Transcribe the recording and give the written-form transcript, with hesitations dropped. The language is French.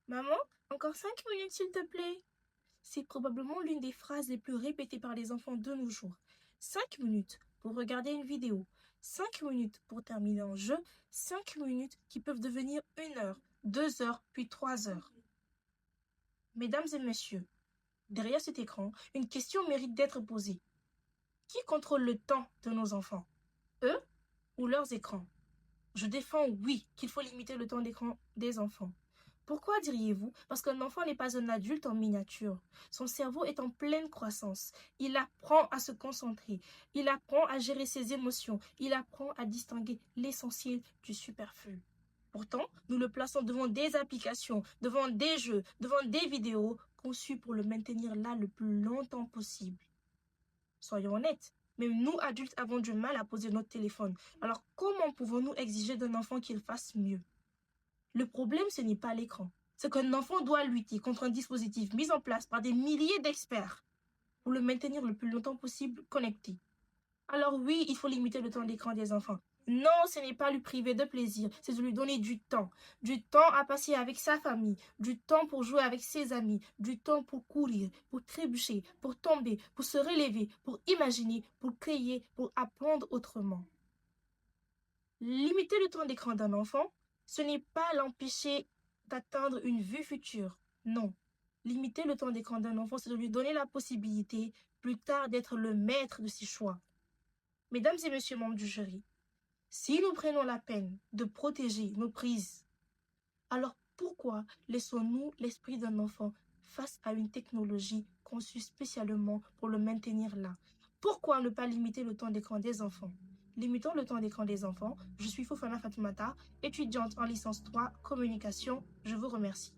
Maman, encore 5 minutes s'il te plaît. C'est probablement l'une des phrases les plus répétées par les enfants de nos jours. 5 minutes pour regarder une vidéo, 5 minutes pour terminer un jeu, 5 minutes qui peuvent devenir 1 heure, 2 heures, puis 3 heures. Mesdames et messieurs, derrière cet écran, une question mérite d'être posée. Qui contrôle le temps de nos enfants? Eux ou leurs écrans? Je défends, oui, qu'il faut limiter le temps d'écran des enfants. Pourquoi diriez-vous? Parce qu'un enfant n'est pas un adulte en miniature. Son cerveau est en pleine croissance. Il apprend à se concentrer. Il apprend à gérer ses émotions. Il apprend à distinguer l'essentiel du superflu. Pourtant, nous le plaçons devant des applications, devant des jeux, devant des vidéos conçues pour le maintenir là le plus longtemps possible. Soyons honnêtes, même nous adultes avons du mal à poser notre téléphone. Alors comment pouvons-nous exiger d'un enfant qu'il fasse mieux? Le problème, ce n'est pas l'écran. C'est qu'un enfant doit lutter contre un dispositif mis en place par des milliers d'experts pour le maintenir le plus longtemps possible connecté. Alors oui, il faut limiter le temps d'écran des enfants. Non, ce n'est pas lui priver de plaisir, c'est de lui donner du temps. Du temps à passer avec sa famille, du temps pour jouer avec ses amis, du temps pour courir, pour trébucher, pour tomber, pour se relever, pour imaginer, pour créer, pour apprendre autrement. Limiter le temps d'écran d'un enfant, ce n'est pas l'empêcher d'atteindre une vue future. Non. Limiter le temps d'écran d'un enfant, c'est de lui donner la possibilité, plus tard, d'être le maître de ses choix. Mesdames et messieurs membres du jury, si nous prenons la peine de protéger nos prises, alors pourquoi laissons-nous l'esprit d'un enfant face à une technologie conçue spécialement pour le maintenir là? Pourquoi ne pas limiter le temps d'écran des enfants? Limitons le temps d'écran des enfants. Je suis Fofana Fatoumata, étudiante en licence 3 communication. Je vous remercie.